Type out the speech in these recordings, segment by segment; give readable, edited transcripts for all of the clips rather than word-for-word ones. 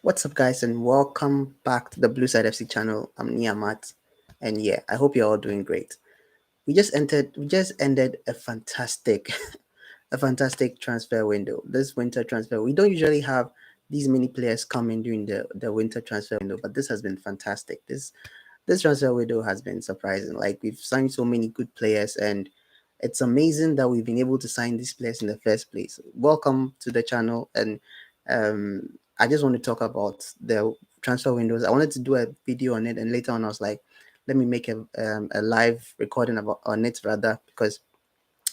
What's up, guys, and welcome back to the Blue Side FC channel. I'm Niamat, and yeah, I hope you're all doing great. We just ended a fantastic, a fantastic transfer window. This winter transfer, we don't usually have these many players coming during the winter transfer window, but this has been fantastic. This transfer window has been surprising. Like we've signed so many good players, and it's amazing that we've been able to sign these players in the first place. Welcome to the channel, and I just want to talk about the transfer windows. I wanted to do a video on it, and later on, I was like, let me make a live recording about on it rather because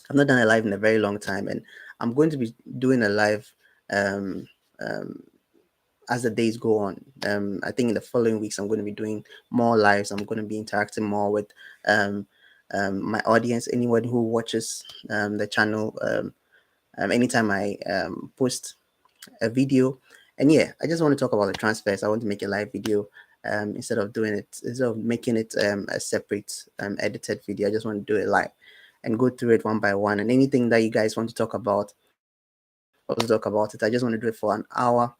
I've not done a live in a very long time, and I'm going to be doing a live um, um, as the days go on. I think in the following weeks, I'm going to be doing more lives. I'm going to be interacting more with um, my audience, anyone who watches the channel. Anytime I post a video, and yeah, I just want to talk about the transfers. I want to make a live video instead of making it a separate edited video. I just want to do it live and go through it one by one. And anything that you guys want to talk about, also talk about it. I just want to do it for an hour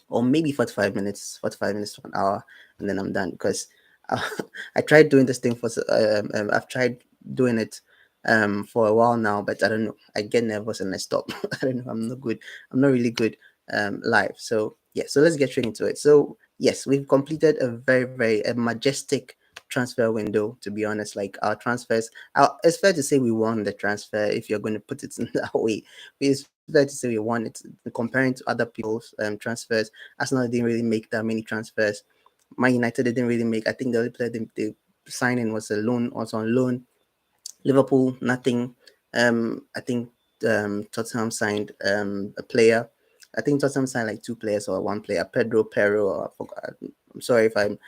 or maybe 45 to an hour, and then I'm done because uh, I tried doing this thing I've tried doing it for a while now, but I don't know. I get nervous and I stop. I don't know. I'm not good. I'm not really good live. So yeah. So let's get straight into it. So yes, we've completed a very majestic transfer window. To be honest, like our transfers, it's fair to say we won the transfer. If you're going to put it in that way, it's fair to say we won it comparing to other people's transfers. Arsenal didn't really make that many transfers. Man United didn't really make. I think the only player they signing was a loan, also on loan. Liverpool, nothing. I think Tottenham signed a player. I think Tottenham signed like two players or one player, Pedro Pero. Or I forgot. I'm sorry if I'm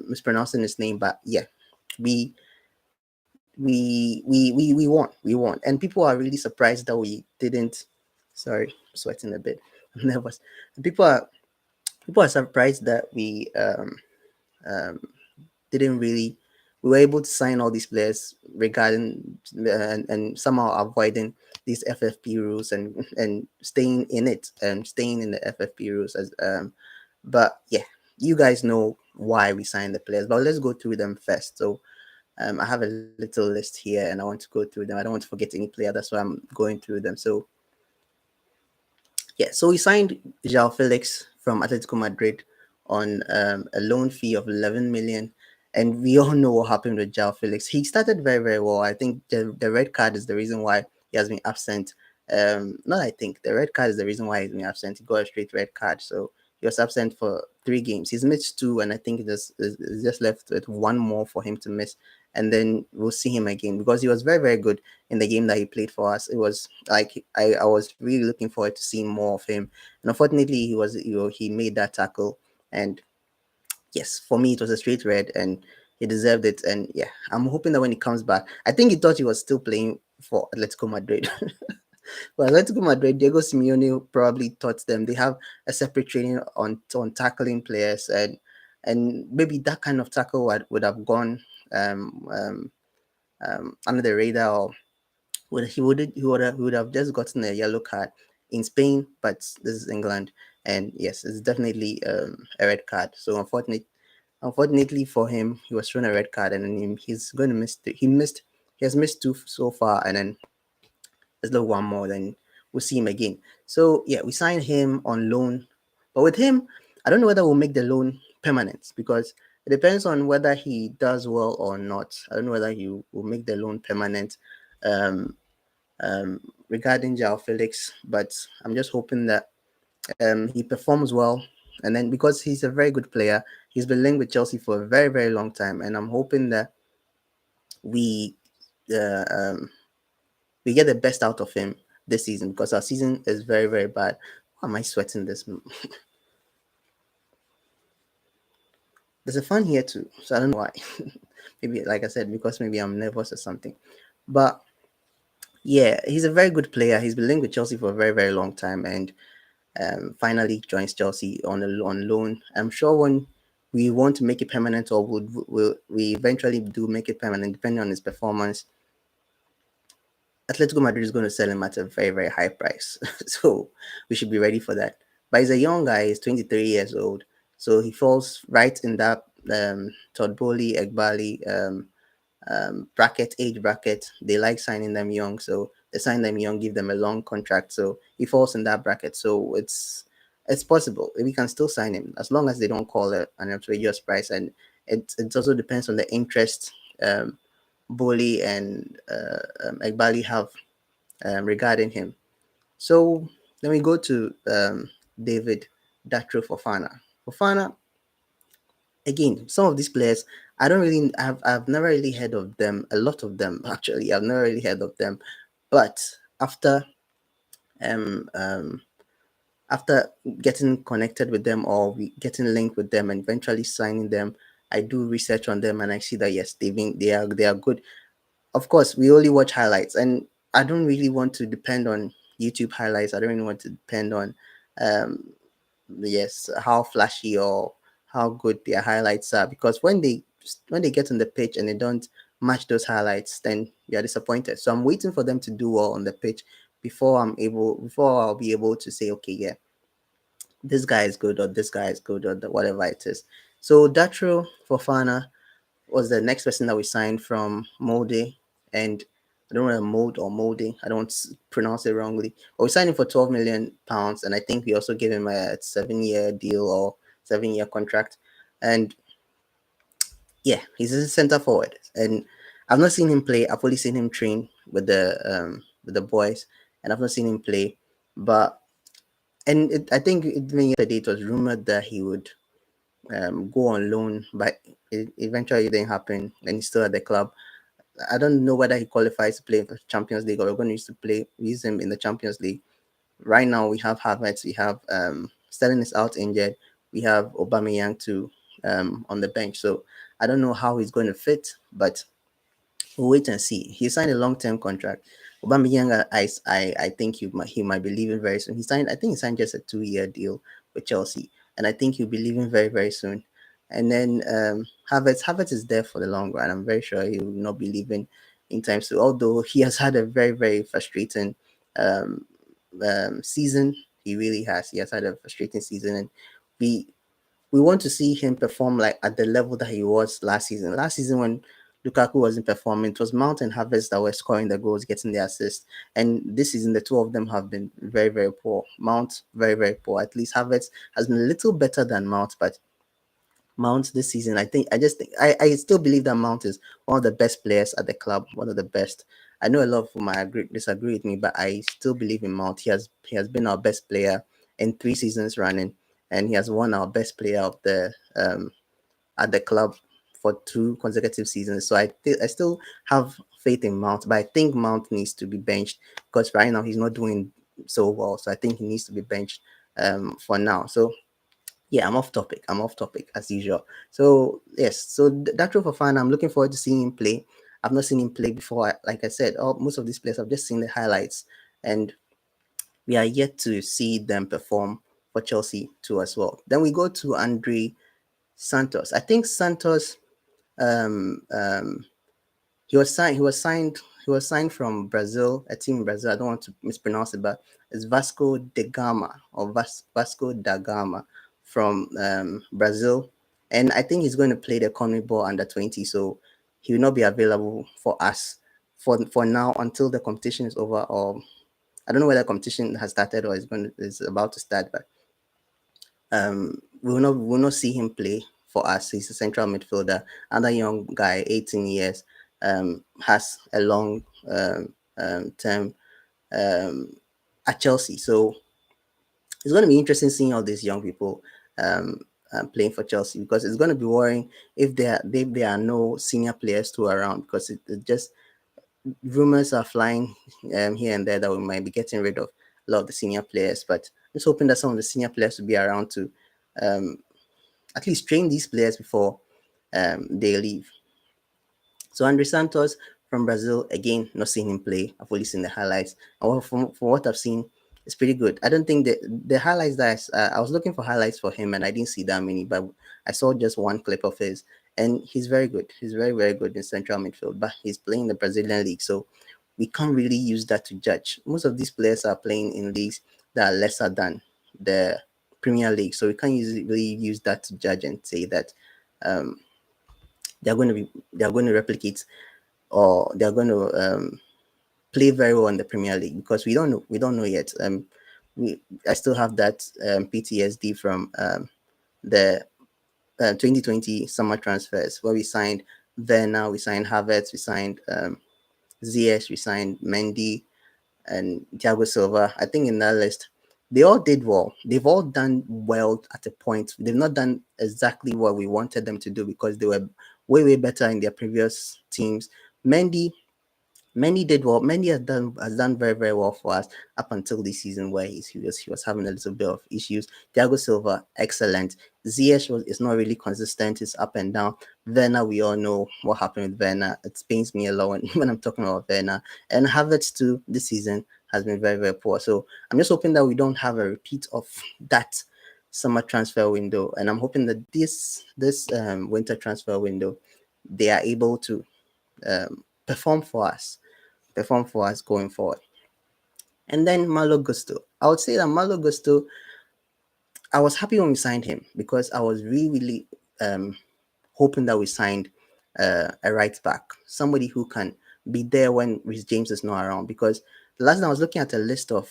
mispronouncing his name, but yeah, we we won, and people are really surprised that we didn't. Sorry, I'm sweating a bit. I'm nervous. People are people are surprised that we um, didn't really we were able to sign all these players regarding and somehow avoiding these FFP rules and staying in it and staying in the FFP rules as but yeah, you guys know why we signed the players, but let's go through them first. So I have a little list here and I want to go through them. I don't want to forget any player, that's why I'm going through them. So yeah, so we signed João Felix from Atletico Madrid on a loan fee of 11 million. And we all know what happened with João Felix. He started very well. I think the red card is the reason why he has been absent. Not I think the red card is the reason why he's been absent. He got a straight red card, so he was absent for 3 games. He's missed two, and I think it's just left with one more for him to miss, and then we'll see him again because he was very good in the game that he played for us. It was like I was really looking forward to seeing more of him, and unfortunately he made that tackle, and yes, for me it was a straight red, and he deserved it. And yeah, I'm hoping that when he comes back, I think he thought he was still playing for Atletico Madrid. Well, Atletico Madrid, Diego Simeone probably taught them they have a separate training on tackling players, and maybe that kind of tackle would have gone um, um, under the radar, or he would have just gotten a yellow card in Spain, but this is England, and yes, it's definitely a red card. So unfortunately for him, he was shown a red card, and then he's going to miss. He has missed two so far, and then there's no one more. Then we'll see him again. So yeah, we signed him on loan, but with him, I don't know whether we'll make the loan permanent because it depends on whether he does well or not. I don't know whether he will make the loan permanent. Um, Regarding Jao Felix, but I'm just hoping that he performs well. And then because he's a very good player, he's been linked with Chelsea for a very long time, and I'm hoping that we uh, um, we get the best out of him this season because our season is very bad. Why am I sweating this? There's a fan here too, so I don't know why. Maybe like I said, because maybe I'm nervous or something. But yeah, he's a very good player. He's been linked with Chelsea for a very long time, and finally joins Chelsea on loan. I'm sure when we want to make it permanent, or will we eventually do make it permanent, depending on his performance, Atletico Madrid is going to sell him at a very high price. So we should be ready for that. but he's a young guy. He's 23 years old, so he falls right in that Todd Bowley, Egbali bracket, age bracket. They like signing them young, so they sign them young, give them a long contract. So he falls in that bracket. So it's possible we can still sign him as long as they don't call it an outrageous price, and it also depends on the interest Bowley and Egbali have regarding him. So then we go to David Datro Fofana. Fofana, again, some of these players, I don't really, I've never really heard of them. A lot of them, actually, I've never really heard of them. But after um um after getting connected with them, or getting linked with them and eventually signing them, I do research on them and I see that yes, they are good. Of course, we only watch highlights, and I don't really want to depend on YouTube highlights. I don't really want to depend on um yes, how flashy or how good their highlights are, because when they get on the pitch and they don't match those highlights, then you're disappointed. So I'm waiting for them to do well on the pitch before I'll be able to say, okay, yeah, this guy is good, or this guy is good, or whatever it is. So Datro Fofana was the next person that we signed from Molde, and I don't know whether Mold or Molde. I don't pronounce it wrongly. But we signed him for £12 million, and I think we also gave him a 7 year deal or 7 year contract. And yeah, he's a center forward, and I've not seen him play. I've only seen him train with the boys, and I've not seen him play. But I think even yesterday it was rumored that he would go on loan, but eventually it didn't happen, and he's still at the club. I don't know whether he qualifies to play for Champions League, or we're going to use him in the Champions League. Right now we have Havertz, we have Sterling is out injured, we have Aubameyang too on the bench. So I don't know how he's going to fit, but we'll wait and see. He signed a long-term contract. Aubameyang, I think he might be leaving very soon. I think he signed just a 2 year deal with Chelsea, and I think he'll be leaving very very soon. And then Havertz is there for the long run. I'm very sure he will not be leaving in time soon. Although he has had a very very frustrating um, season, he really has. He has had a frustrating season, and we we want to see him perform like at the level that he was last season. Last season when Lukaku wasn't performing, it was Mount and Havertz that were scoring the goals, getting the assists. And this season, the two of them have been very, very poor. Mount, very, very poor. At least Havertz has been a little better than Mount, but Mount this season, I still believe that Mount is one of the best players at the club, one of the best. I know a lot of whom disagree with me, but I still believe in Mount. He has been our best player in 3 seasons running, and he has won our best player of the at the club for 2 consecutive seasons. So I still have faith in Mount, but I think Mount needs to be benched because right now he's not doing so well. So I think he needs to be benched for now. So yeah, I'm off topic. I'm off topic as usual. So yes, so that role for fun, I'm looking forward to seeing him play. I've not seen him play before. Like I said, most of these players I've just seen the highlights, and we are yet to see them perform for Chelsea too as well. Then we go to Andre Santos. I think Santos um, um, he was signed. He was signed. He was signed from Brazil, a team in Brazil. I don't want to mispronounce it, but it's Vasco da Gama or Vasco da Gama from Brazil, and I think he's going to play the CONMEBOL under 20. So he will not be available for us for now until the competition is over. Or I don't know whether the competition has started or is about to start, but we will not see him play for us. He's a central midfielder. Another young guy, 18 years, has a long term um, at Chelsea. So it's going to be interesting seeing all these young people um, playing for Chelsea, because it's going to be worrying if there are no senior players to around, because it just rumors are flying here and there that we might be getting rid of a lot of the senior players. But I'm just hoping that some of the senior players will be around to um, at least train these players before they leave. So Andre Santos from Brazil, again, not seeing him play. I've only seen the highlights. And from what I've seen, it's pretty good. I don't think the highlights that I was looking for highlights for him, and I didn't see that many, but I saw just one clip of his, and he's very good. He's very, very good in central midfield, but he's playing the Brazilian league, so we can't really use that to judge. Most of these players are playing in leagues that are lesser than the Premier League, so we can't really use that to judge and say that um, they're going to replicate or they're going to play very well in the Premier League because we don't know yet. I still have that PTSD from the 2020 summer transfers where we signed Werner, we signed Havertz, we signed Ziyech, we signed Mendy and Thiago Silva. I think in that list, they all did well. They've all done well at a point. They've not done exactly what we wanted them to do because they were way better in their previous teams. Mendy Mendy did well. Mendy has done very well for us up until this season where he was having a little bit of issues. Thiago Silva, excellent. Ziyech is not really consistent. It's up and down. Werner, we all know what happened with Werner. It pains me a lot when I'm talking about Werner. And Havertz too this season has been very poor. So I'm just hoping that we don't have a repeat of that summer transfer window. And I'm hoping that this winter transfer window they are able to perform for us going forward. And then Malo Gusto. I would say that Malo Gusto, I was happy when we signed him because I was really hoping that we signed a right back, somebody who can be there when Rhys James is not around. Because the last time I was looking at a list of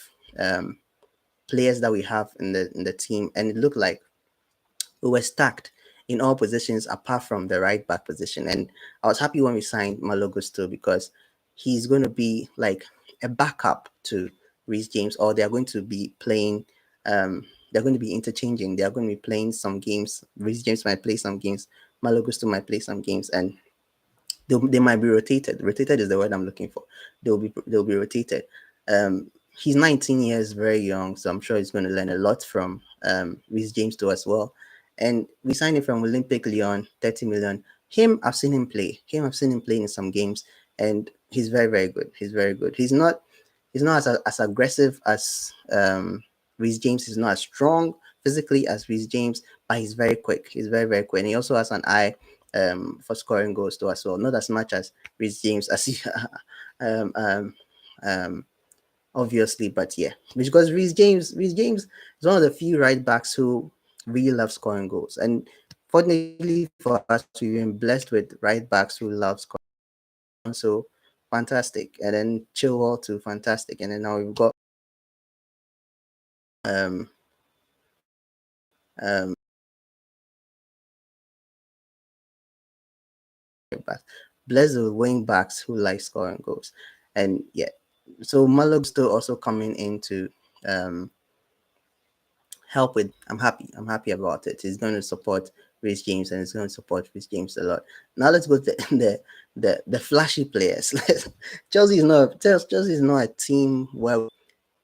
players that we have in the team, and it looked like we were stacked in all positions apart from the right back position. And I was happy when we signed Malo Gusto because he's going to be like a backup to Reece James, or they're going to be playing. They're going to be interchanging. They are going to be playing some games. Reece James might play some games. Malo Gusto might play some games, and they might be rotated. Rotated is the word I'm looking for. They'll be rotated. He's 19 years, very young, so I'm sure he's going to learn a lot from Reece James too as well. And we signed him from Olympic Lyon, 30 million. I've seen him play. I've seen him play in some games, and he's very good. He's very good. He's not as aggressive as Reece James. He's not as strong physically as Reece James, but he's very quick. He's very quick, and he also has an eye for scoring goals too as well. Not as much as Reece James as he, um, um, um, obviously, but yeah, because Reece James is one of the few right backs who really love scoring goals, and fortunately for us, we've been blessed with right backs who love scoring. So fantastic, and then Chilwell too, fantastic, and then now we've got um um backs. Blessed with wing backs who like scoring goals, and yeah, so Malog still also coming into um help with. I'm happy about it. He's going to support Rhys James and he's going to support Rhys James a lot. Now let's go to the flashy players. Chelsea is not a team where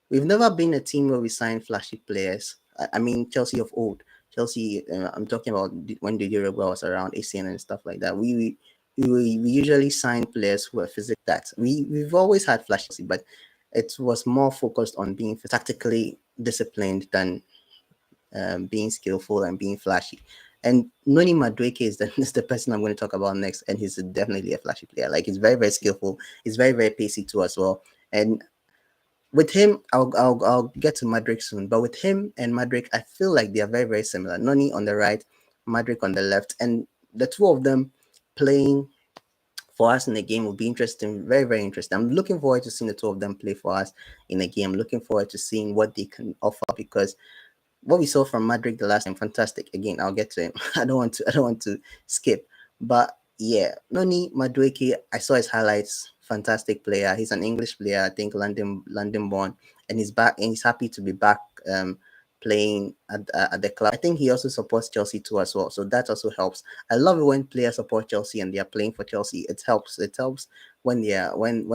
we've never been a team where we sign flashy players. I mean Chelsea of old. Chelsea, I'm talking about when the Euro was around ACN and stuff like that. We usually sign players who are physical. That we've always had flashy, but it was more focused on being tactically disciplined than being skillful and being flashy. And Noni Madueke is the person I'm going to talk about next, and he's definitely a flashy player. Like he's very skillful. He's very pacey too as well. And with him, I'll get to Madrid soon. But with him and Madrid, I feel like they are very similar. Noni on the right, Madrid on the left, and the two of them playing for us in the game will be interesting, very interesting. I'm looking forward to seeing the two of them play for us in the game. Looking forward to seeing what they can offer because what we saw from Madrid the last time, fantastic. Again, I'll get to him. I don't want to skip. But yeah, Noni Madueke, I saw his highlights. Fantastic player. He's an English player, I think London born, and he's back and he's happy to be back playing at the club. I think he also supports Chelsea too as well. So that also helps. I love it when players support Chelsea and they are playing for Chelsea. It helps. It helps when they are when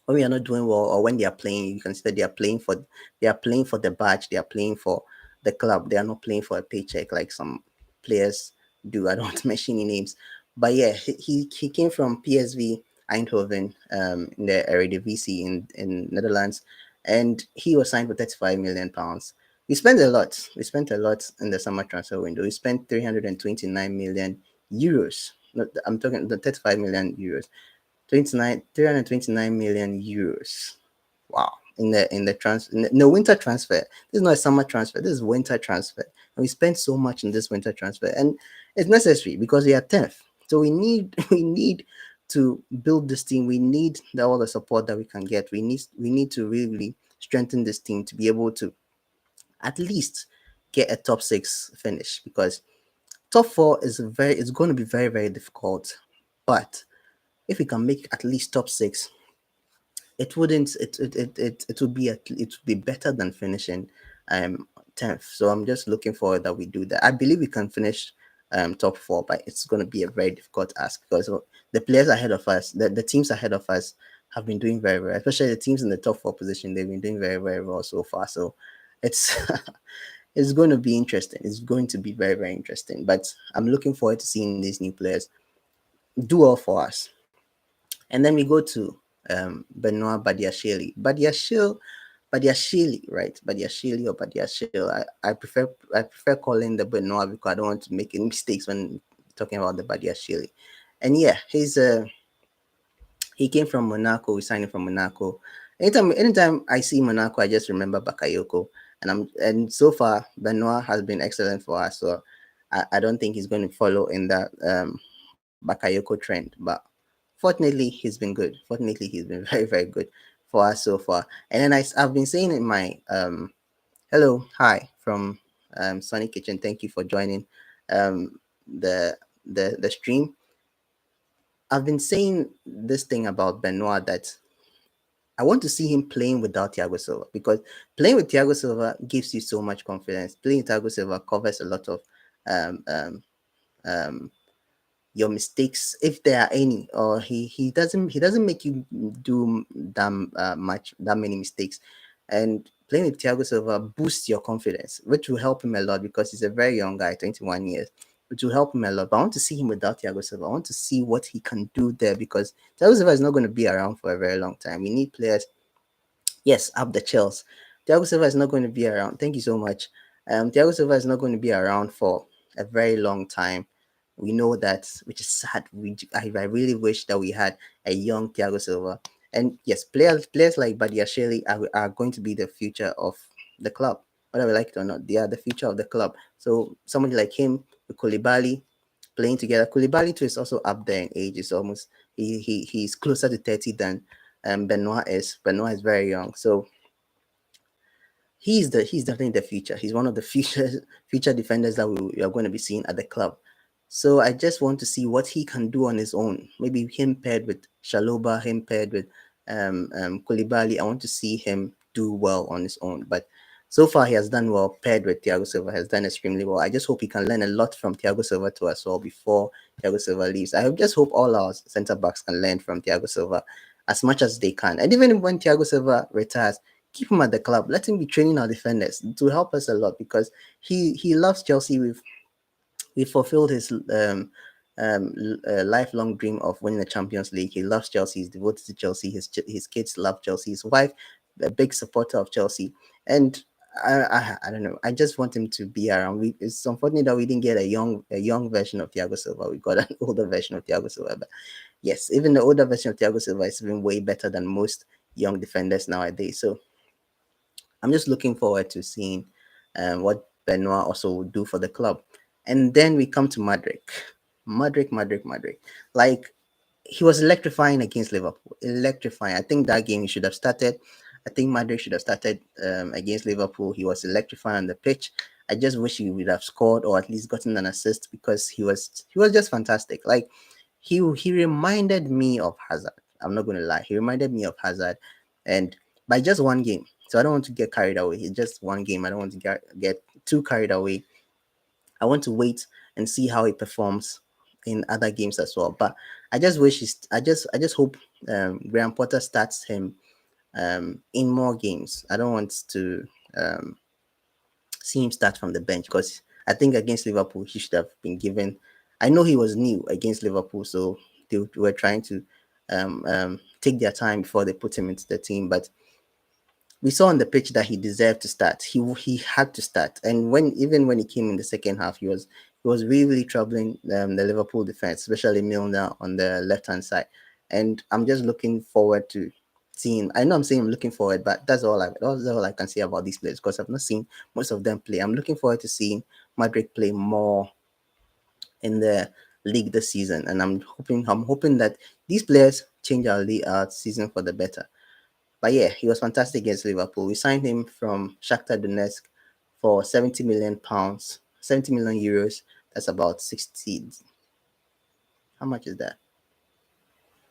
we are not doing well or when they are playing, you consider they are playing for the badge, they are playing for the club. They are not playing for a paycheck like some players do. I don't want to mention any names, but yeah, he came from PSV Eindhoven in the Eredivisie in Netherlands, and he was signed for 35 million pounds. We spent a lot. We spent a lot in the summer transfer window. We spent 329 million euros. I'm talking the 35 million euros. 329 million euros. Wow. in the winter transfer. This is not a summer transfer. This is winter transfer, and we spent so much in this winter transfer, and it's necessary because we are 10th. So we need we need to build this team. We need all the support that we can get. We need to really strengthen this team to be able to at least get a top six finish, because top four is very it's going to be very, very difficult. But if we can make at least top six, it wouldn't it would be it would be better than finishing 10th. So I'm just looking forward that we do that. I believe we can finish top four, but it's going to be a very difficult ask because the players ahead of us, the teams ahead of us have been doing very well, especially the teams in the top four position. They've been doing very, very well so far. So it's it's going to be interesting. It's going to be very, very interesting. But I'm looking forward to seeing these new players do well for us. And then we go to Benoit Badiashile. Badiashile, right? Badiashile or Badiashile. I prefer calling the Benoit because I don't want to make any mistakes when talking about the Badiashile. And yeah, he came from Monaco. We signed him from Monaco. Anytime I see Monaco, I just remember Bakayoko. And so far Benoit has been excellent for us. So I don't think he's going to follow in that Bakayoko trend. But fortunately, he's been good. Fortunately, he's been very, very good for us so far. And then I've been saying in my hello, hi from Sunny Kitchen. Thank you for joining um, the the stream. I've been saying this thing about Benoit that I want to see him playing without Thiago Silva, because playing with Thiago Silva gives you so much confidence. Playing with Thiago Silva covers a lot of um, um, um, your mistakes, if there are any, or he doesn't make you do that many mistakes. And playing with Thiago Silva boosts your confidence, which will help him a lot because he's a very young guy, 21 years, which will help him a lot. But I want to see him without Thiago Silva. I want to see what he can do there, because Thiago Silva is not going to be around for a very long time. We need players. Yes, up the Chelsea. Thiago Silva is not going to be around. Thank you so much. Thiago Silva is not going to be around for a very long time. We know that, which is sad. I really wish that we had a young Thiago Silva. And yes, players like Badiashile are going to be the future of the club, whether we like it or not. They are the future of the club. So somebody like him, with Koulibaly, playing together. Koulibaly too is also up there in age. It's almost he's closer to 30 than Benoit is. Benoit is very young, so he's definitely the future. He's one of the future defenders that we are going to be seeing at the club. So I just want to see what he can do on his own. Maybe him paired with Shaloba, him paired with Koulibaly. I want to see him do well on his own. But so far he has done well. Paired with Thiago Silva, has done extremely well. I just hope he can learn a lot from Thiago Silva too as well before Thiago Silva leaves. Just hope all our centre backs can learn from Thiago Silva as much as they can. And even when Thiago Silva retires, keep him at the club. Let him be training our defenders to help us a lot, because he loves Chelsea. We fulfilled his lifelong dream of winning the Champions League. He loves Chelsea. He's devoted to Chelsea. His kids love Chelsea. His wife, a big supporter of Chelsea, and I don't know. I just want him to be around. It's unfortunate that we didn't get a young version of Thiago Silva. We got an older version of Thiago Silva. But yes, even the older version of Thiago Silva is even way better than most young defenders nowadays. So I'm just looking forward to seeing what Benoit also will do for the club. And then we come to Madrid. Madrid. Like, he was electrifying against Liverpool. Electrifying. I think that game he should have started. I think Madrid should have started against Liverpool. He was electrifying on the pitch. I just wish he would have scored or at least gotten an assist, because he was just fantastic. Like, he reminded me of Hazard. I'm not going to lie. He reminded me of Hazard, and by just one game. So I don't want to get carried away. It's just one game. I don't want to get too carried away. I want to wait and see how he performs in other games as well. But I just wish I just hope Graham Potter starts him in more games. I don't want to um, see him start from the bench, because I think against Liverpool he should have been given. I know he was new against Liverpool, so they were trying to take their time before they put him into the team. But we saw on the pitch that he deserved to start. He had to start, and when he came in the second half, he was really, really troubling the Liverpool defense, especially Milner on the left hand side. And I'm just looking forward to seeing. I know I'm saying I'm looking forward, but that's all I can say about these players because I've not seen most of them play. I'm looking forward to seeing Madrid play more in the league this season, and I'm hoping that these players change our season for the better. But yeah, he was fantastic against Liverpool. We signed him from Shakhtar Donetsk for £70 million, 70 million euros. That's about 60. How much is that?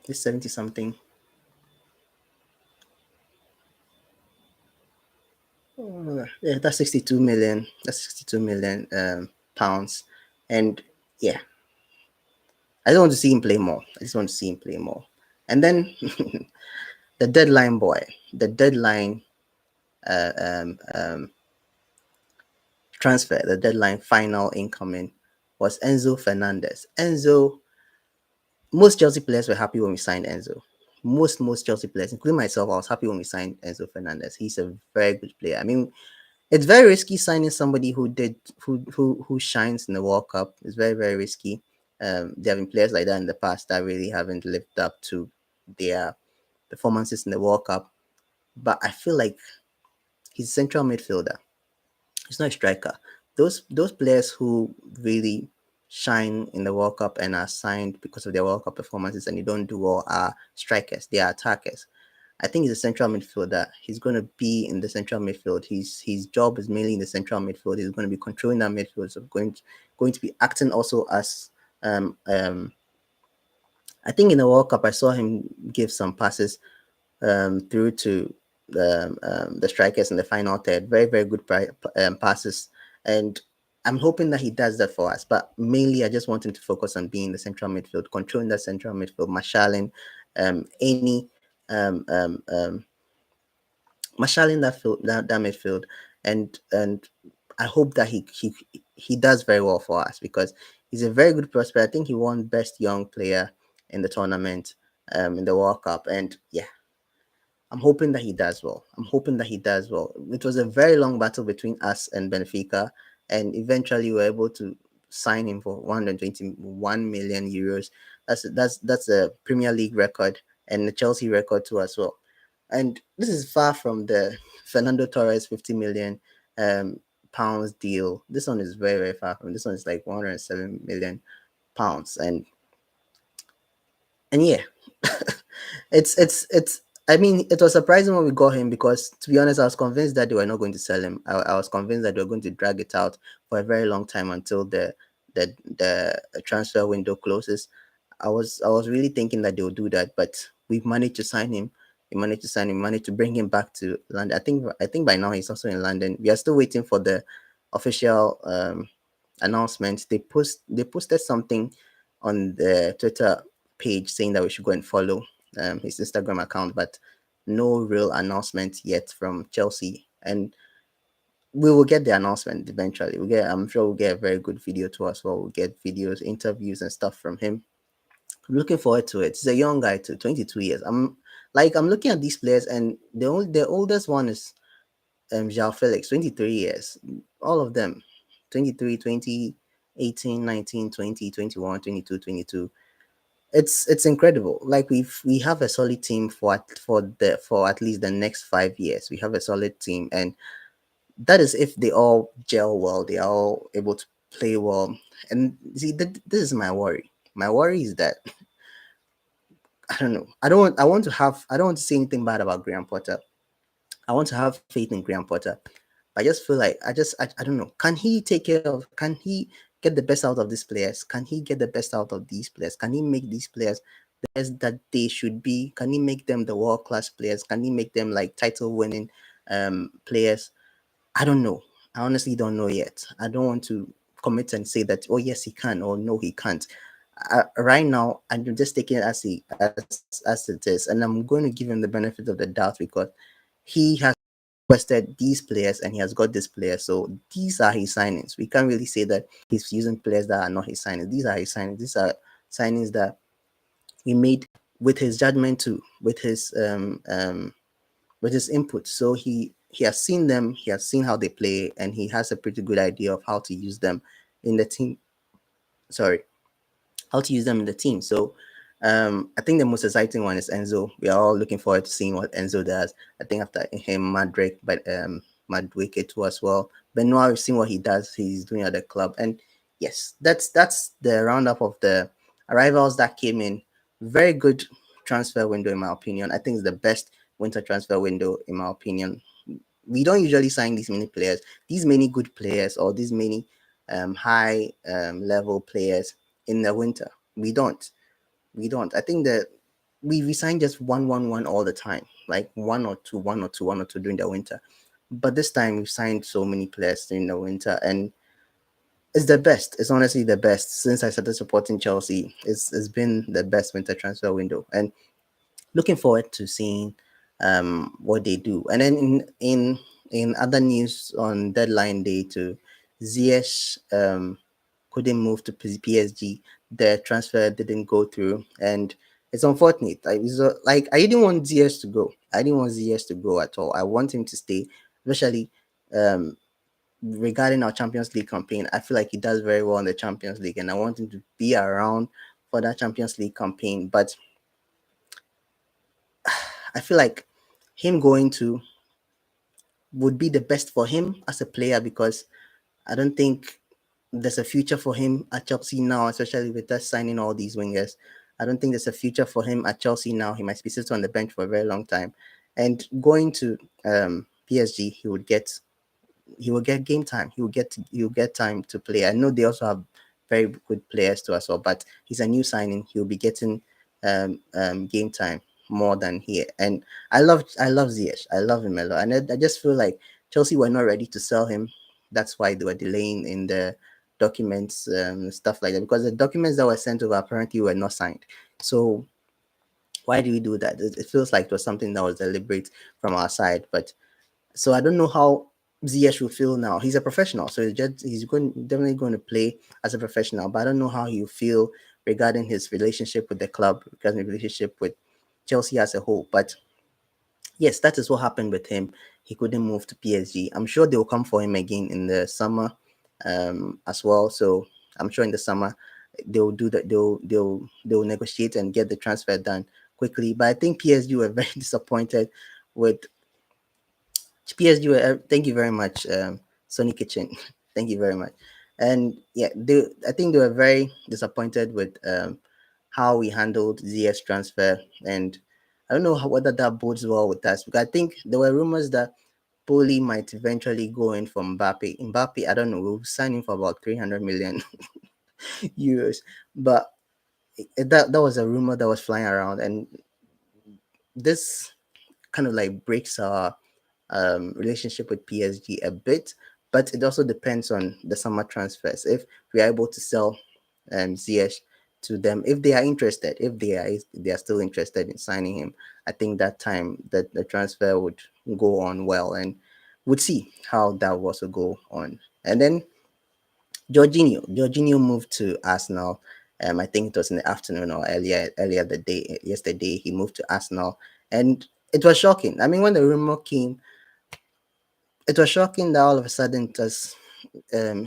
It's 70 something. Yeah, that's 62 million. That's 62 million pounds. And yeah, I don't want to see him play more. I just want to see him play more. And then the deadline boy, the deadline uh, um, um, transfer, the deadline final incoming was Enzo Fernandez. Most Chelsea players were happy when we signed Enzo. Most Chelsea players, including myself, I was happy when we signed Enzo Fernandez. He's a very good player. I mean, it's very risky signing somebody who shines in the World Cup. It's very risky. There have been players like that in the past that really haven't lived up to their performances in the World Cup. But I feel like he's a central midfielder. He's not a striker. Those players who really shine in the World Cup and are signed because of their World Cup performances and they don't do well are strikers. They are attackers. I think he's a central midfielder. He's going to be in the central midfield. His job is mainly in the central midfield. He's going to be controlling that midfield. So going to be acting also as um um. I think in the World Cup I saw him give some passes through to the strikers in the final third. Very good passes, and I'm hoping that he does that for us. But mainly, I just want him to focus on being the central midfield, controlling that central midfield, marshalling any um, um, um, marshalling that midfield, and I hope that he does very well for us because he's a very good prospect. I think he won best young player in the tournament in the World Cup, and yeah, I'm hoping that he does well. I'm hoping that he does well. It was a very long battle between us and Benfica, and eventually we were able to sign him for 121 million euros. That's a Premier League record and the Chelsea record too as well. And this is far from the Fernando Torres 50 million um, pounds deal. This one is very far from. This one is like 107 million pounds, and yeah, it's I mean, it was surprising when we got him because, to be honest, I was convinced that they were not going to sell him. I was convinced that they were going to drag it out for a very long time until the transfer window closes. I was really thinking that they would do that, but we've managed to sign him. We managed to sign him. Managed to bring him back to London. I think by now he's also in London. We are still waiting for the official announcement. They posted something on the Twitter page saying that we should go and follow his Instagram account, but no real announcement yet from Chelsea. And we will get the announcement eventually. I'm sure we'll get a very good video to us. Well, we'll get videos, interviews, and stuff from him. I'm looking forward to it. He's a young guy too, 22 years. I'm looking at these players, and the oldest one is João Felix, 23 years. All of them, 23, 20, 18, 19, 20, 21, 22, 22. It's incredible. Like we have a solid team for at least the next 5 years. We have a solid team, and that is if they all gel well, they are all able to play well. And see, this is my worry. My worry is that I don't know. I don't want to say anything bad about Graham Potter. I want to have faith in Graham Potter. I just feel like I don't know. Can he take care of? Can he get the best out of these players? Can he get the best out of these players? Can he make these players the best that they should be? Can he make them the world class players? Can he make them like title winning players? I don't know. I honestly don't know yet. I don't want to commit and say that, oh yes he can, or no he can't. Right now I'm just taking it as it is, and I'm going to give him the benefit of the doubt because he has requested these players and he has got this player. So these are his signings. We can't really say that he's using players that are not his signings. These are his signings. These are signings that he made with his judgment too, with his input. So he has seen them, he has seen how they play, and he has a pretty good idea of how to use them in the team. Sorry, how to use them in the team. So I think the most exciting one is Enzo. We are all looking forward to seeing what Enzo does. I think after him, Madrid, but Madwike too as well. But now we've seen what he does. He's doing at the club, and yes, that's the roundup of the arrivals that came in. Very good transfer window in my opinion. I think it's the best winter transfer window in my opinion. We don't usually sign these many good players, or these many high level players in the winter. We don't. We don't. I think that we sign just one all the time, like one or two during the winter. But this time we've signed so many players during the winter, and it's the best. It's honestly the best since I started supporting Chelsea. It's been the best winter transfer window, and looking forward to seeing what they do. And then in other news on deadline day too, Ziyech couldn't move to PSG. The transfer didn't go through, and it's unfortunate. Like I didn't want Ziyech to go. I didn't want Ziyech to go at all. I want him to stay, especially um, regarding our Champions League campaign. I feel like he does very well in the Champions League, and I want him to be around for that Champions League campaign. But I feel like him going to would be the best for him as a player, because I don't think there's a future for him at Chelsea now, especially with us signing all these wingers. I don't think there's a future for him at Chelsea now. He might be sitting on the bench for a very long time. And going to PSG, he will get game time. He will get time to play. I know they also have very good players too as well, but he's a new signing. He'll be getting game time more than here. And I love Ziyech. I love him a lot. And I just feel like Chelsea were not ready to sell him. That's why they were delaying in the documents, stuff like that. Because the documents that were sent over apparently were not signed. So why do we do that? It feels like it was something that was deliberate from our side, but so I don't know how Ziyech will feel now. He's a professional, so he's definitely going to play as a professional. But I don't know how he'll feel regarding his relationship with the club, regarding his relationship with Chelsea as a whole. But yes, that is what happened with him. He couldn't move to PSG. I'm sure they'll come for him again in the summer, as well. So I'm sure in the summer they'll do that. They'll negotiate and get the transfer done quickly. But I think PSG were very disappointed with PSG. Thank you very much, Sony Kitchen. Thank you very much. And yeah, I think they were very disappointed with how we handled ZS transfer, and I don't know whether that bodes well with us, because I think there were rumors that Poli might eventually go in for Mbappe. Mbappe, I don't know, we'll sign him for about 300 million euros, but that was a rumor that was flying around, and this kind of like breaks our relationship with PSG a bit, but it also depends on the summer transfers. If we are able to sell Ziyech to them, if they are interested, if they are still interested in signing him, I think that time that the transfer would go on well, and would see how that was to go on. And then Jorginho moved to Arsenal. I think it was in the afternoon or earlier the day yesterday. He moved to Arsenal, and it was shocking. I mean, when the rumor came, it was shocking that all of a sudden it was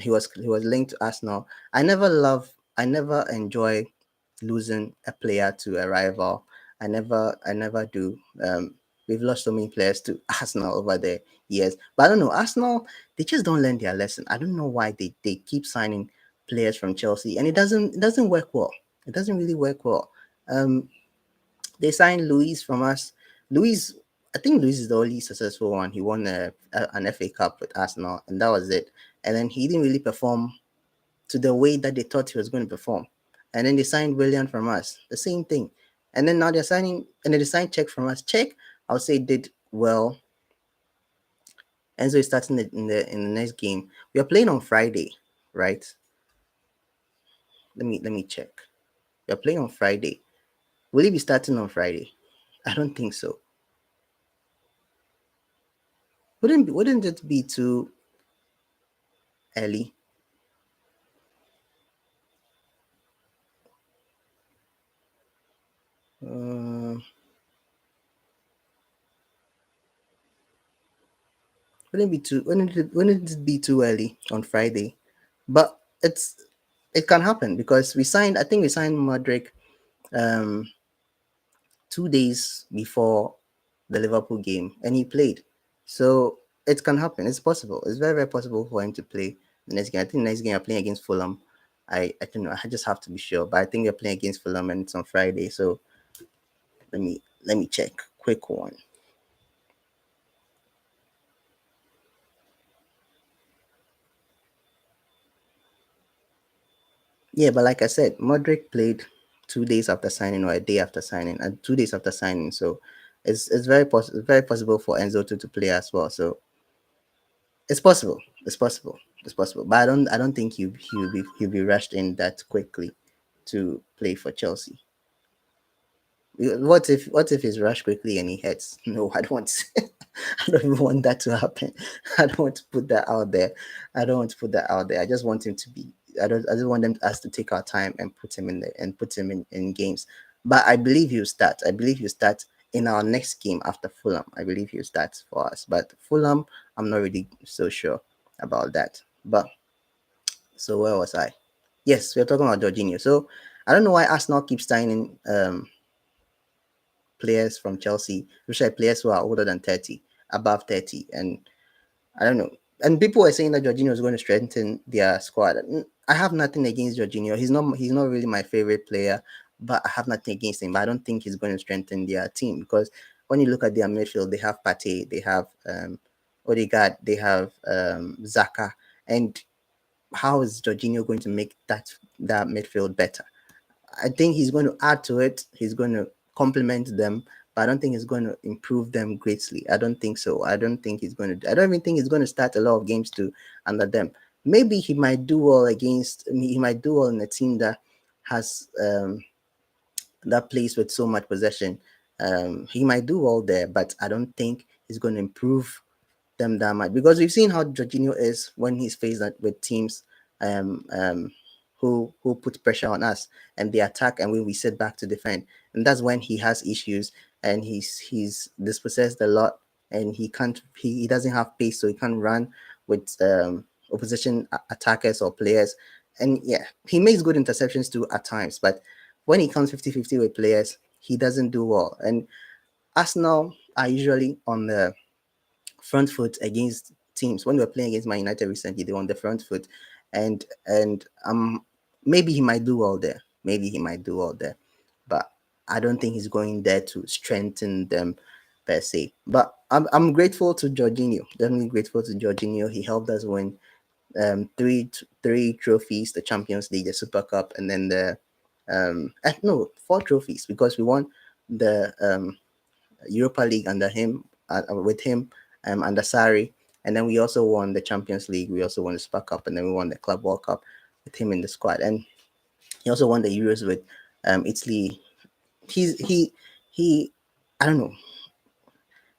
he was linked to Arsenal. I never enjoy losing a player to a rival. I never do. We've lost so many players to Arsenal over the years. But I don't know, Arsenal, they just don't learn their lesson. I don't know why they keep signing players from Chelsea, and it doesn't work well. It doesn't really work well. Um they signed Luis from us. Luis, I think Luis is the only successful one. He won an FA Cup with Arsenal, and that was it. And then he didn't really perform to the way that they thought he was going to perform. And then they signed William from us, the same thing. And then now they're signing, and then they signed Czech from us. Czech, I would say, did well. Enzo is starting in the next game. We are playing on Friday, right? Let me check. We are playing on Friday. Will he be starting on Friday? I don't think so. Wouldn't it be too early? Uh, wouldn't it be too early on Friday? But it can happen because we signed. I think we signed Modric um 2 days before the Liverpool game, and he played. So it can happen. It's possible. It's very, very possible for him to play the next game. I think the next game are playing against Fulham. I don't know. I just have to be sure, but I think they're playing against Fulham and it's on Friday. So let me check. Quick one. Yeah, but like I said, Modric played 2 days after signing or a day after signing, and 2 days after signing. So it's very possible for Enzo to play as well. So it's possible. It's possible. It's possible. But I don't think he'll be rushed in that quickly to play for Chelsea. What if he's rushed quickly and he hits? No, I don't want I don't even want that to happen. I don't want to put that out there. I don't want to put that out there. I just want him to be I just want them us to take our time and put him in the and put him in games. But I believe he'll start. I believe he'll start in our next game after Fulham. I believe he'll start for us. But Fulham, I'm not really so sure about that. But so where was I? Yes, we're talking about Jorginho. So I don't know why Arsenal keeps signing players from Chelsea, especially players who are older than 30, above 30. And I don't know. And people were saying that Jorginho is going to strengthen their squad. I have nothing against Jorginho. He's not really my favorite player, but I have nothing against him. But I don't think he's going to strengthen their team because when you look at their midfield, they have Pate, they have Odegaard, they have Zaka. And how is Jorginho going to make that midfield better? I think he's going to add to it. He's going to complement them, but I don't think he's going to improve them greatly. I don't think so. I don't think he's going to. I don't even think he's going to start a lot of games to under them. Maybe he might do well against. I mean, he might do well in a team that has that plays with so much possession. He might do well there, but I don't think he's going to improve them that much because we've seen how Jorginho is when he's faced with teams um, um, who put pressure on us and they attack and when we sit back to defend, and that's when he has issues and he's dispossessed a lot and he doesn't have pace, so he can't run with opposition attackers or players. And yeah, he makes good interceptions too at times, but when he comes 50-50 with players, he doesn't do well. And Arsenal are usually on the front foot against teams. When we were playing against Man United recently, they were on the front foot, and maybe he might do well there. Maybe he might do well there, but I don't think he's going there to strengthen them per se. But I'm grateful to Jorginho. Definitely grateful to Jorginho. He helped us win three trophies: the Champions League, the Super Cup, and then the no, four trophies because we won the Europa League under him, with him, under Sarri, and then we also won the Champions League. We also won the Super Cup, and then we won the Club World Cup with him in the squad. And he also won the Euros with Italy. He's he. I don't know.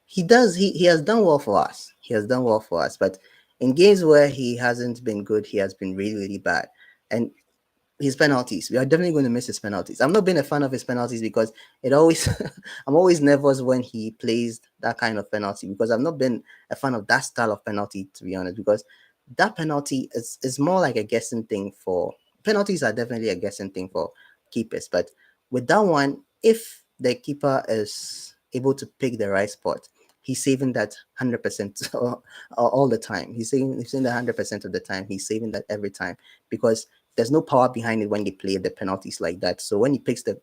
He has done well for us. He has done well for us, but in games where he hasn't been good, he has been really really bad. And his penalties. We are definitely going to miss his penalties. I'm not being a fan of his penalties because it always I'm always nervous when he plays that kind of penalty because I've not been a fan of that style of penalty, to be honest, because that penalty is more like a guessing thing for penalties are definitely a guessing thing for keepers. But with that one, if the keeper is able to pick the right spot, he's saving that 100% all the time. He's saving that 100% of the time. He's saving that every time because there's no power behind it when they play the penalties like that. So when the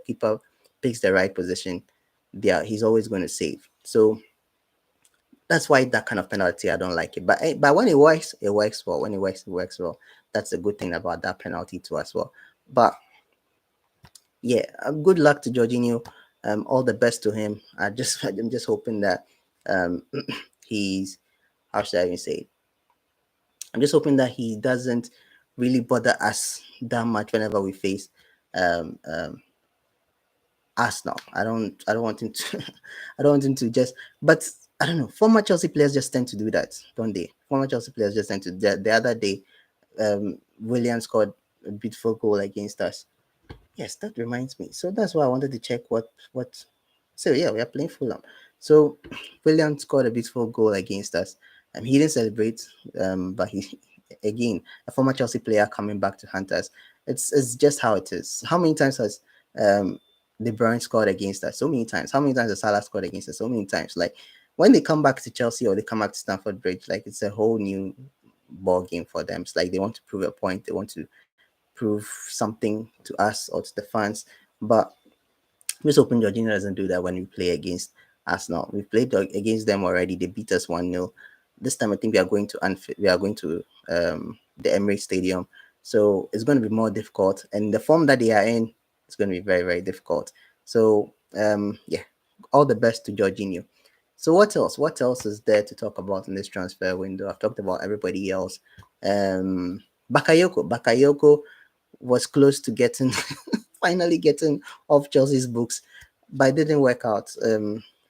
keeper picks the right position, yeah, he's always going to save. So that's why that kind of penalty I don't like it. But when it works well. When it works well. That's a good thing about that penalty too as well. But yeah, good luck to Jorginho. All the best to him. I'm just hoping that um he's how should I even say it? I'm just hoping that he doesn't really bother us that much whenever we face um, um, Arsenal. I don't want him to I don't want him to just but I don't know. Former Chelsea players just tend to do that, don't they? Former Chelsea players just tend to the other day, William scored a beautiful goal against us. Yes, that reminds me. So that's why I wanted to check what. So yeah, we are playing Fulham. So William scored a beautiful goal against us. He didn't celebrate, but he again a former Chelsea player coming back to hunt us. It's just how it is. How many times has um De Bruyne scored against us? So many times. How many times has Salah scored against us? So many times. Like when they come back to Chelsea or they come back to Stamford Bridge, like it's a whole new ball game for them. It's like they want to prove a point. They want to prove something to us or to the fans. But I'm just hoping Jorginho doesn't do that when we play against Arsenal. We played against them already. They beat us 1-0. This time I think we are going to the Emirates Stadium. So it's going to be more difficult. And the form that they are in, it's going to be very, very difficult. So yeah, all the best to Jorginho. So what else? What else is there to talk about in this transfer window? I've talked about everybody else. Bakayoko was close to getting finally getting off Chelsea's books, but it didn't work out.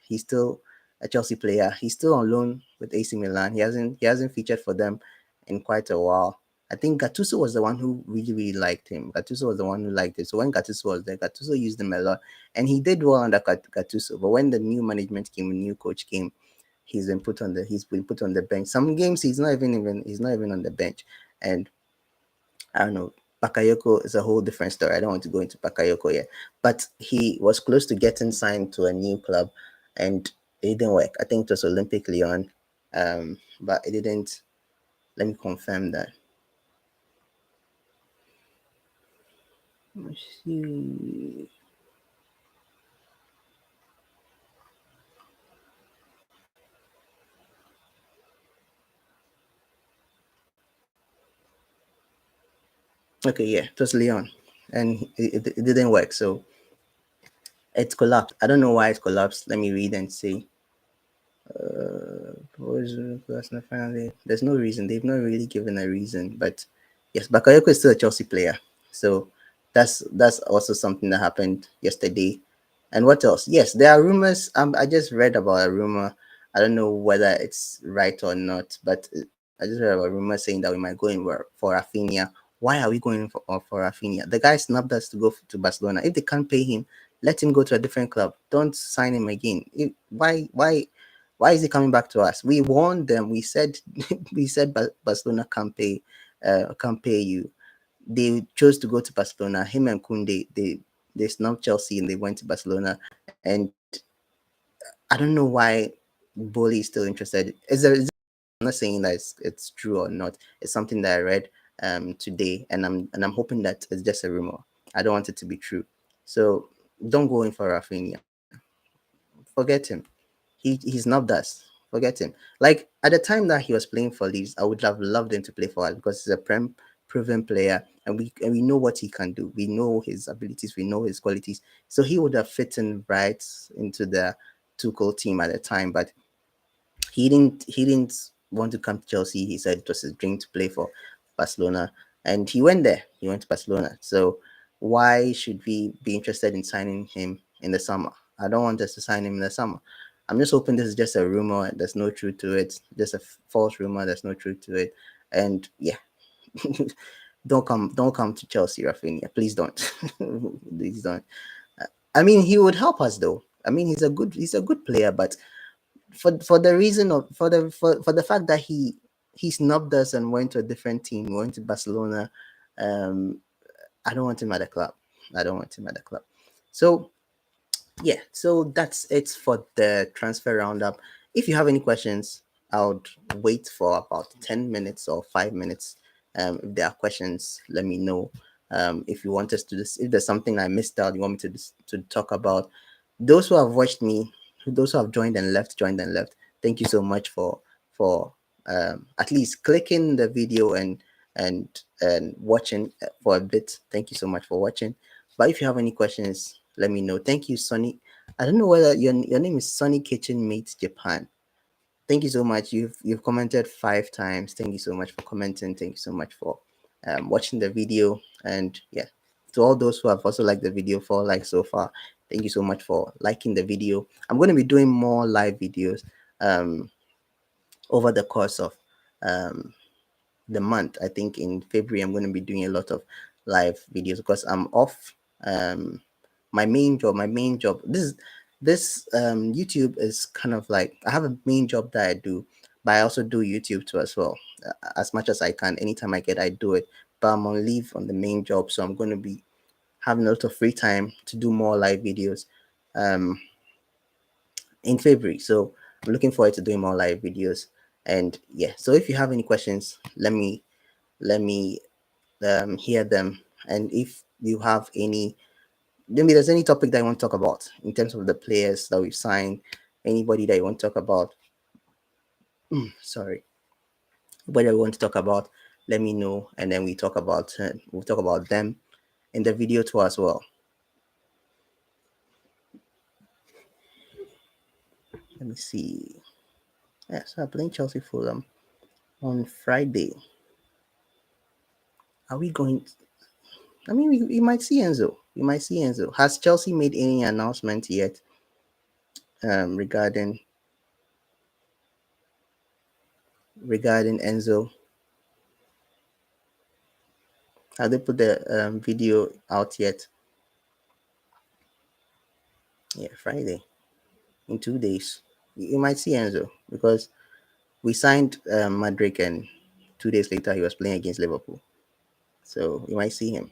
He's still a Chelsea player. He's still on loan with AC Milan. He hasn't featured for them in quite a while. I think Gattuso was the one who really, really liked him. Gattuso was the one who liked it. So when Gattuso was there, Gattuso used him a lot, and he did well under Gattuso. But when the new management came, a new coach came, he's been put on the bench. Some games he's not even on the bench, and I don't know. Bakayoko is a whole different story. I don't want to go into Bakayoko yet, but he was close to getting signed to a new club, and it didn't work. I think it was Olympic Lyon, but it didn't. Let me confirm that. Let's see. Okay, yeah, it was Lyon, and it didn't work. So it collapsed. I don't know why it collapsed. Let me read and see. Personal finally. There's no reason. They've not really given a reason, but yes, Bakayoko is still a Chelsea player. So that's also something that happened yesterday. And what else? Yes, there are rumors. I just read about a rumor. I don't know whether it's right or not, but I just read about a rumor saying that we might go in for Rafinha. Why are we going for Rafinha? The guy snubbed us to go to Barcelona. If they can't pay him, let him go to a different club. Don't sign him again. Why is he coming back to us? We warned them. We said we said Barcelona can't pay you. They chose to go to Barcelona. Him and Kunde, they snubbed Chelsea and they went to Barcelona. And I don't know why Boli is still interested. I'm not saying that it's true or not. It's something that I read today, and I'm hoping that it's just a rumor. I don't want it to be true. So don't go in for Rafinha. Forget him. He's not us. Forget him. Like at the time that he was playing for Leeds, I would have loved him to play for us because he's a proven player, and we know what he can do. We know his abilities. We know his qualities. So he would have fit in right into the Tuchel team at the time. But he didn't want to come to Chelsea. He said it was his dream to play for Barcelona, and he went there. He went to Barcelona. So why should we be interested in signing him in the summer? I don't want us to sign him in the summer. I'm just hoping this is just a rumor. There's no truth to it. Just a false rumor. There's no truth to it. And yeah, don't come to Chelsea, Rafinha. Please don't. Please don't. I mean, he would help us though. I mean, he's a good player, but for the reason of for the fact that he snubbed us and went to a different team, went to Barcelona. Um, I don't want him at the club. I don't want him at the club. So yeah, so that's it for the transfer roundup. If you have any questions, I would wait for about 10 minutes or 5 minutes. If there are questions, let me know. If you want us to this, if there's something I missed out, you want me to talk about. Those who have watched me, those who have joined and left. Thank you so much for at least clicking the video and watching for a bit. Thank you so much for watching. But if you have any questions, let me know. Thank you, Sonny. I don't know whether your name is Sonny Kitchen Mate Japan. Thank you so much. You've commented 5 times. Thank you so much for commenting. Thank you so much for watching the video. And yeah, to all those who have also liked the video, for like so far, thank you so much for liking the video. I'm going to be doing more live videos um, over the course of um, the month. I think in February I'm going to be doing a lot of live videos because I'm off. Um, my main job. This YouTube is kind of like I have a main job that I do, but I also do YouTube too as well. As much as I can, anytime I get, I do it. but I'm on leave on the main job, so I'm going to be having a lot of free time to do more live videos um, in February. So I'm looking forward to doing more live videos. And yeah, so if you have any questions, let me hear them. And if you have any, maybe there's any topic that you want to talk about in terms of the players that we've signed, anybody that you want to talk about, sorry, whether we want to talk about, let me know, and then we'll talk about them in the video too as well. Let me see. Yeah, so I'm playing Chelsea Fulham on Friday. Are we going? I mean, we might see Enzo. We might see Enzo. Has Chelsea made any announcement yet regarding Enzo? Have they put the video out yet? Yeah, Friday in 2 days. You might see Enzo because we signed Madrid, and 2 days later he was playing against Liverpool. So you might see him.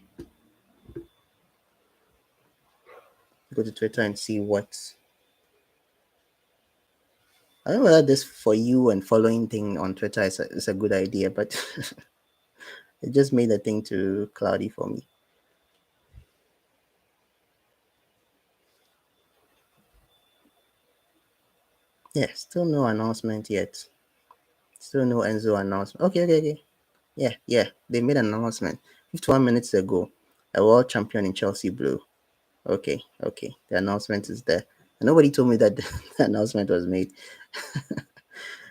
Go to Twitter and see what. I don't know whether this for you and following thing on Twitter is a good idea, but it just made the thing too cloudy for me. Yeah, still no announcement yet. Still no Enzo announcement. Okay. Yeah. They made an announcement 51 minutes ago. A world champion in Chelsea blue. Okay. The announcement is there. And nobody told me that the announcement was made.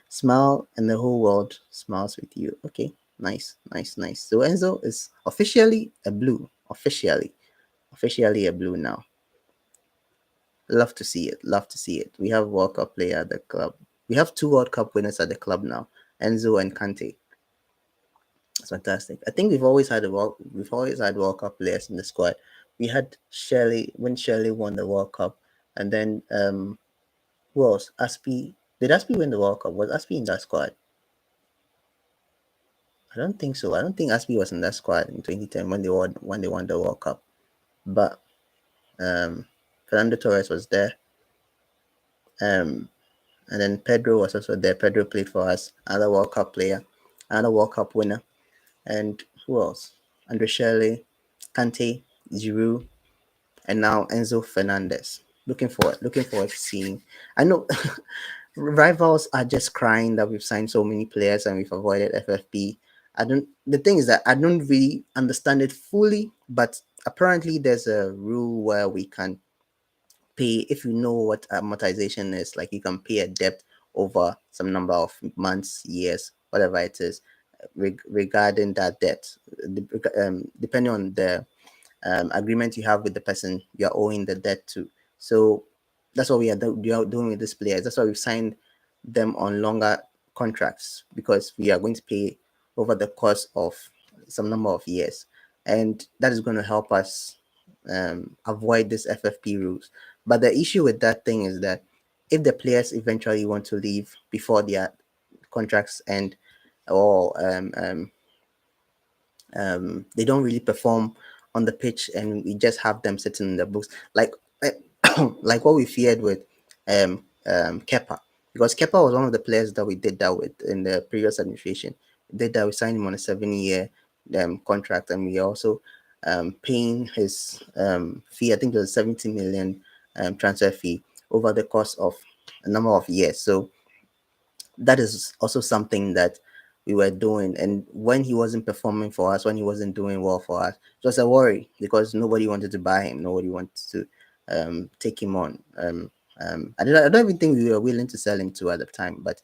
Smile and the whole world smiles with you. Okay, nice. So Enzo is officially a blue. Officially a blue now. Love to see it. Love to see it. We have World Cup player at the club. We have two World Cup winners at the club now, Enzo and Kante. It's fantastic. I think we've always had World Cup players in the squad. We had Shirley when Shirley won the World Cup, and then who else? Aspi. Did Aspi win the World Cup? Was Aspi in that squad? I don't think so. I don't think Aspi was in that squad in 2010 when they won the World Cup. But um, Fernando Torres was there. And then Pedro was also there. Pedro played for us, another World Cup player, another World Cup winner. And who else? Andre Shirley, Kante, Giroud, and now Enzo Fernandez. Looking forward to seeing. I know rivals are just crying that we've signed so many players and we've avoided FFP. I don't. The thing is that I don't really understand it fully, but apparently there's a rule where we can pay, if you know what amortization is, like you can pay a debt over some number of months, years, whatever it is, regarding that debt, depending on the agreement you have with the person you're owing the debt to. So that's what we are doing with these players. That's why we've signed them on longer contracts, because we are going to pay over the course of some number of years, and that is going to help us avoid this FFP rules. But the issue with that thing is that if the players eventually want to leave before their contracts end, or they don't really perform on the pitch, and we just have them sitting in the books, like like what we feared with Kepa, because Kepa was one of the players that we did that with in the previous administration. We did that. We signed him on a 7 year contract, and we also paying his fee. I think it was 70 million transfer fee over the course of a number of years. So that is also something that we were doing. And when he wasn't performing for us, when he wasn't doing well for us, it was a worry, because nobody wanted to buy him, nobody wanted to take him on. I don't even think we were willing to sell him to at the time, but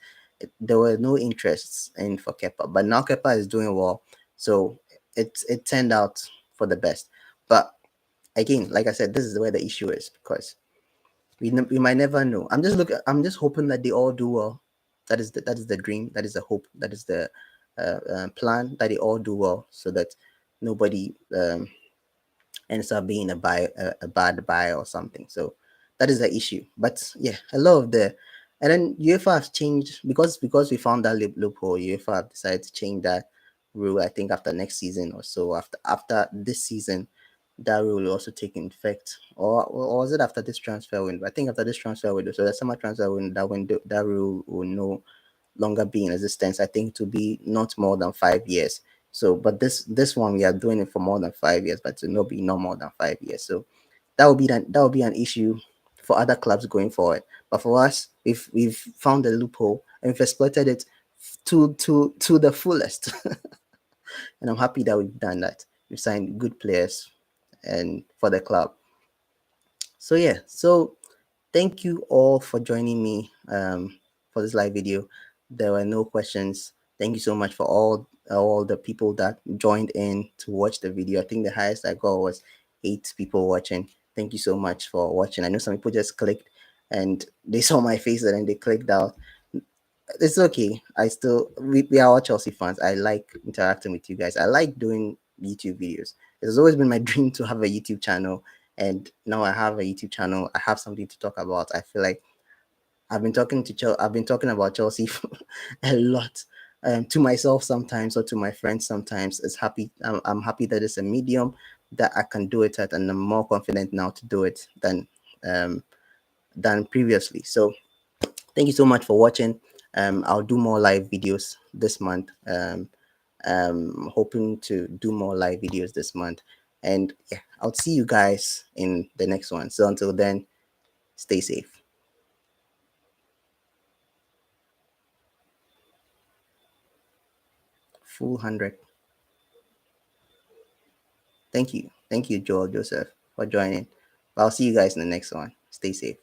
there were no interests in for Kepa. But now Kepa is doing well, so it turned out for the best. But again, like I said, this is where the issue is, because we might never know. I'm just hoping that they all do well. That is the dream. That is the hope. That is the plan, that they all do well, so that nobody ends up being a bad buy or something. So that is the issue. But yeah, a lot of the, and then UEFA have changed, because we found that loophole. UEFA have decided to change that. rule. I think after next season or so, after this season, that rule will also take effect. Or was it after this transfer window? I think after this transfer window. So the summer transfer window, that rule will no longer be in existence. I think to be not more than 5 years. So, but this one we are doing it for more than 5 years, but to not be no more than 5 years. So that will be an issue for other clubs going forward. But for us, we've found a loophole and we've exploited it to the fullest. And I'm happy that we've done that. We've signed good players and for the club. So yeah, so thank you all for joining me for this live video. There were no questions. Thank you so much for all the people that joined in to watch the video. I think the highest I got was 8 people watching. Thank you so much for watching. I know some people just clicked and they saw my face and then they clicked out. It's okay. We are all Chelsea fans. I like interacting with you guys. I like doing YouTube videos. It's always been my dream to have a YouTube channel, and now I have a YouTube channel. I have something to talk about. I feel like I've been talking about Chelsea a lot, to myself sometimes or to my friends sometimes. I'm happy that it's a medium that I can do it at, and I'm more confident now to do it um than previously. So thank you so much for watching. I'll do more live videos this month. Hoping to do more live videos this month. And yeah, I'll see you guys in the next one. So until then, stay safe. Full 100. Thank you. Thank you, Joel Joseph, for joining. I'll see you guys in the next one. Stay safe.